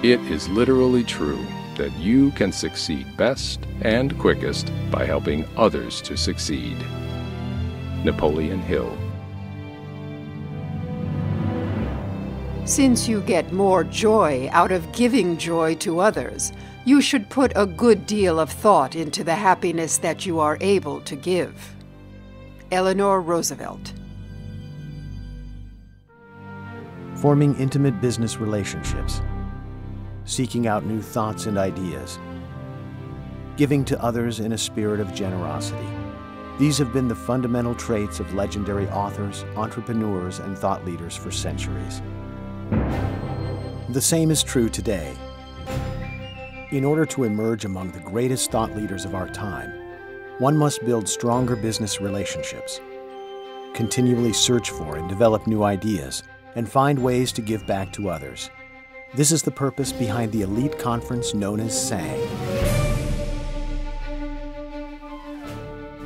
It is literally true that you can succeed best and quickest by helping others to succeed. Napoleon Hill. Since you get more joy out of giving joy to others, you should put a good deal of thought into the happiness that you are able to give. Eleanor Roosevelt. Forming intimate business relationships. Seeking out new thoughts and ideas. Giving to others in a spirit of generosity. These have been the fundamental traits of legendary authors, entrepreneurs, and thought leaders for centuries. The same is true today. In order to emerge among the greatest thought leaders of our time, one must build stronger business relationships, continually search for and develop new ideas, and find ways to give back to others. This is the purpose behind the elite conference known as SANG.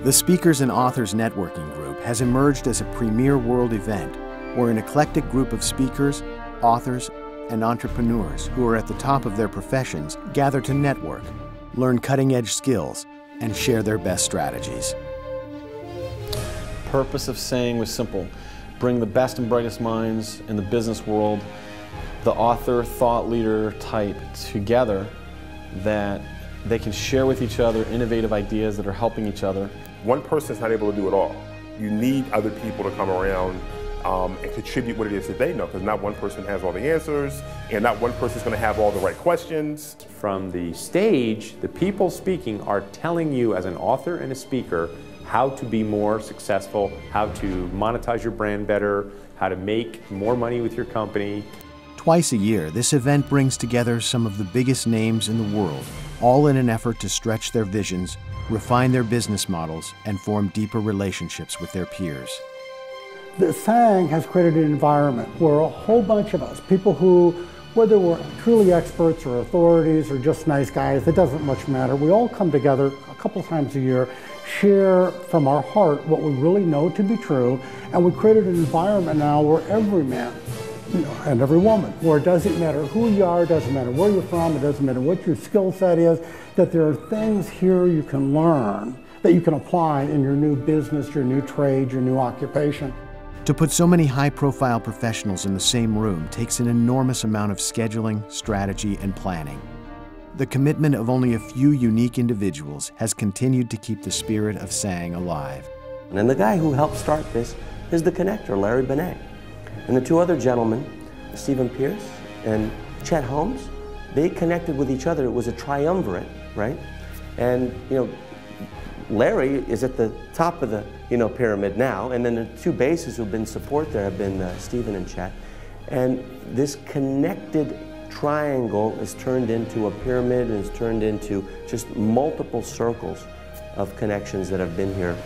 The Speakers and Authors Networking Group has emerged as a premier world event where an eclectic group of speakers, authors, and entrepreneurs who are at the top of their professions gather to network, learn cutting-edge skills, and share their best strategies. The purpose of SANG was simple: bring the best and brightest minds in the business world, the author, thought leader type together, that they can share with each other innovative ideas that are helping each other. One person's not able to do it all. You need other people to come around and contribute what it is that they know, because not one person has all the answers, and not one person's going to have all the right questions. From the stage, the people speaking are telling you as an author and a speaker how to be more successful, how to monetize your brand better, how to make more money with your company. Twice a year, this event brings together some of the biggest names in the world, all in an effort to stretch their visions, refine their business models, and form deeper relationships with their peers. The SANG has created an environment where a whole bunch of us, people who, whether we're truly experts or authorities or just nice guys, it doesn't much matter. We all come together a couple times a year, share from our heart what we really know to be true, and we created an environment now where every man, and every woman, where it doesn't matter who you are, it doesn't matter where you're from, it doesn't matter what your skill set is, that there are things here you can learn that you can apply in your new business, your new trade, your new occupation. To put so many high-profile professionals in the same room takes an enormous amount of scheduling, strategy, and planning. The commitment of only a few unique individuals has continued to keep the spirit of SANG alive. And the guy who helped start this is the connector, Larry Benet. And the two other gentlemen, Stephen Pierce and Chet Holmes, they connected with each other. It was a triumvirate, right? And, Larry is at the top of the, pyramid now, and then the two bases who've been support there have been Stephen and Chet. And this connected triangle is turned into a pyramid and is turned into just multiple circles of connections that have been here.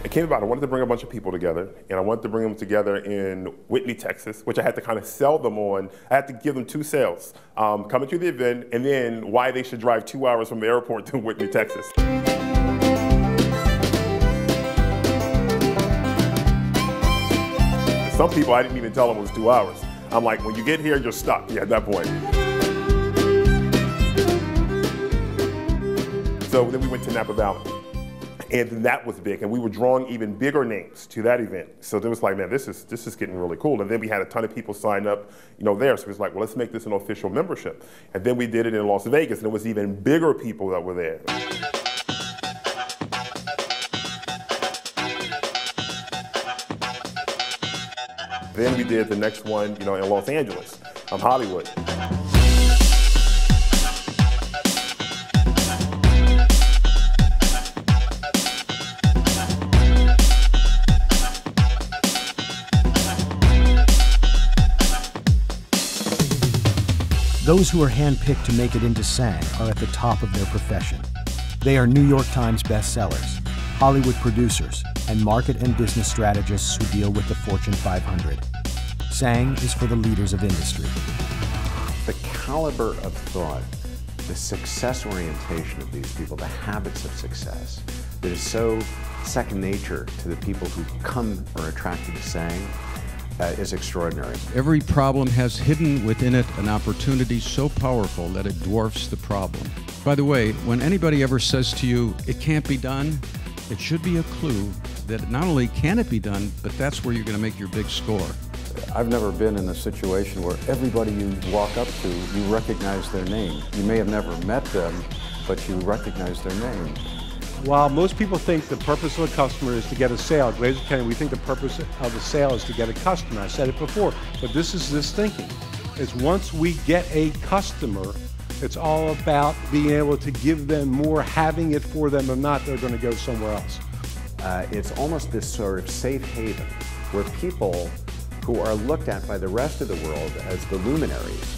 It came about, I wanted to bring a bunch of people together, and I wanted to bring them together in Whitney, Texas, which I had to kind of sell them on. I had to give them two sales, coming to the event, and then why they should drive 2 hours from the airport to Whitney, Texas. Some people, I didn't even tell them it was 2 hours. I'm like, when you get here, you're stuck, at that point. So then we went to Napa Valley. And that was big, and we were drawing even bigger names to that event. So it was like, man, this is getting really cool. And then we had a ton of people sign up, there. So it was like, well, let's make this an official membership. And then we did it in Las Vegas, and it was even bigger people that were there. Then we did the next one, in Los Angeles, Hollywood. Those who are handpicked to make it into SANG are at the top of their profession. They are New York Times bestsellers, Hollywood producers, and market and business strategists who deal with the Fortune 500. SANG is for the leaders of industry. The caliber of thought, the success orientation of these people, the habits of success, that is so second nature to the people who come or are attracted to SANG, is extraordinary. Every problem has hidden within it an opportunity so powerful that it dwarfs the problem. By the way, when anybody ever says to you, it can't be done, it should be a clue that not only can it be done, but that's where you're going to make your big score. I've never been in a situation where everybody you walk up to, you recognize their name. You may have never met them, but you recognize their name. While most people think the purpose of a customer is to get a sale, at Glazer Kennedy, we think the purpose of the sale is to get a customer. I said it before, but this is this thinking. Is once we get a customer, it's all about being able to give them more, having it for them. If not, they're going to go somewhere else. It's almost this sort of safe haven where people who are looked at by the rest of the world as the luminaries,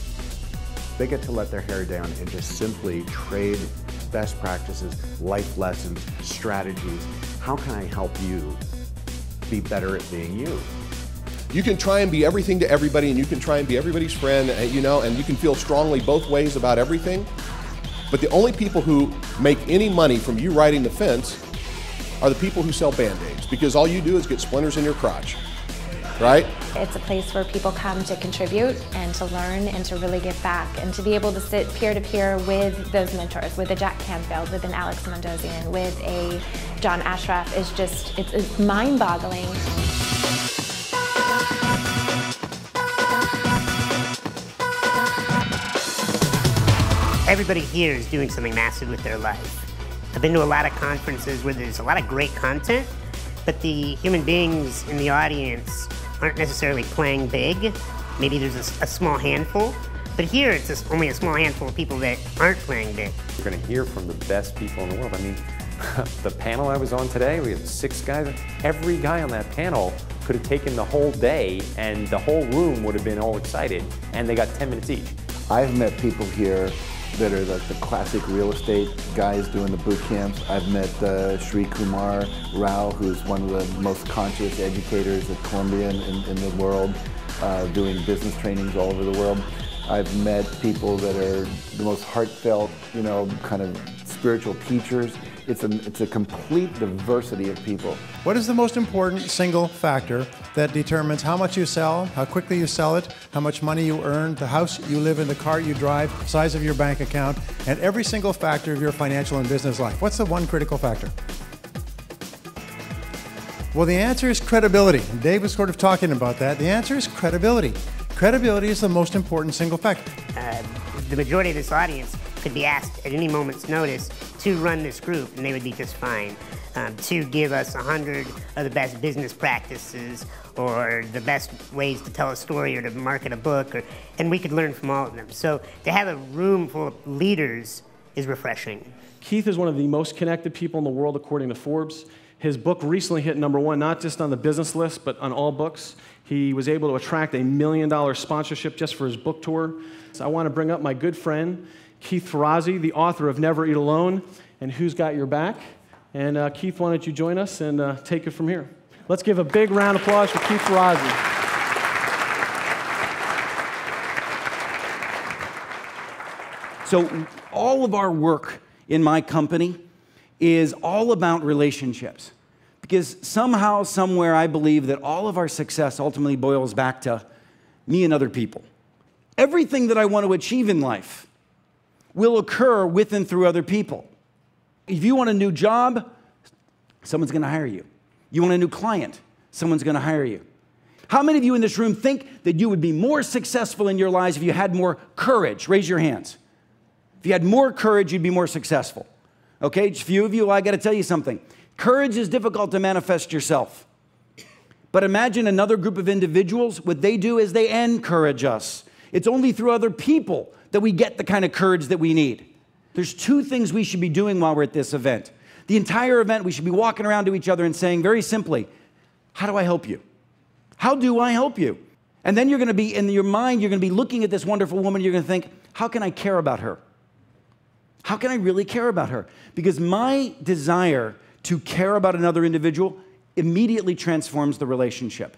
they get to let their hair down and just simply trade best practices, life lessons, strategies. How can I help you be better at being you? You can try and be everything to everybody, and you can try and be everybody's friend, you know, and you can feel strongly both ways about everything. But the only people who make any money from you riding the fence are the people who sell Band-Aids, because all you do is get splinters in your crotch, right? It's a place where people come to contribute and to learn and to really give back, and to be able to sit peer-to-peer with those mentors, with a Jack Canfield, with an Alex Mandossian, with a John Ashraf, is just, it's mind-boggling. Everybody here is doing something massive with their life. I've been to a lot of conferences where there's a lot of great content, but the human beings in the audience aren't necessarily playing big. Maybe there's a small handful, but here it's just only a small handful of people that aren't playing big. You're going to hear from the best people in the world. I mean, the panel I was on today, we had 6 guys. Every guy on that panel could have taken the whole day, and the whole room would have been all excited, and they got 10 minutes each. I've met people here that are like the classic real estate guys doing the boot camps. I've met Sri Kumar Rao, who's one of the most conscious educators at Columbia in the world, doing business trainings all over the world. I've met people that are the most heartfelt, you know, kind of spiritual teachers. It's a complete diversity of people. What is the most important single factor that determines how much you sell, how quickly you sell it, how much money you earn, the house you live in, the car you drive, size of your bank account, and every single factor of your financial and business life? What's the one critical factor? Well, the answer is credibility. And Dave was sort of talking about that. The answer is credibility. Credibility is the most important single factor. The majority of this audience could be asked at any moment's notice to run this group, and they would be just fine. To give us 100 of the best business practices, or the best ways to tell a story, or to market a book, and we could learn from all of them. So to have a room full of leaders is refreshing. Keith is one of the most connected people in the world, according to Forbes. His book recently hit #1, not just on the business list, but on all books. He was able to attract $1 million sponsorship just for his book tour. So I want to bring up my good friend, Keith Ferrazzi, the author of Never Eat Alone and Who's Got Your Back. And Keith, why don't you join us and take it from here. Let's give a big round of applause for Keith Ferrazzi. So all of our work in my company is all about relationships. Because somehow, somewhere, I believe that all of our success ultimately boils back to me and other people. Everything that I want to achieve in life will occur with and through other people. If you want a new job, someone's going to hire you. You want a new client, someone's going to hire you. How many of you in this room think that you would be more successful in your lives if you had more courage? Raise your hands. If you had more courage, you'd be more successful. Okay, a few of you, I got to tell you something. Courage is difficult to manifest yourself. But imagine another group of individuals, what they do is they encourage us. It's only through other people that we get the kind of courage that we need. There's 2 things we should be doing while we're at this event. The entire event, we should be walking around to each other and saying very simply, how do I help you? How do I help you? And then you're going to be, in your mind, you're going to be looking at this wonderful woman, you're going to think, how can I care about her? How can I really care about her? Because my desire to care about another individual immediately transforms the relationship.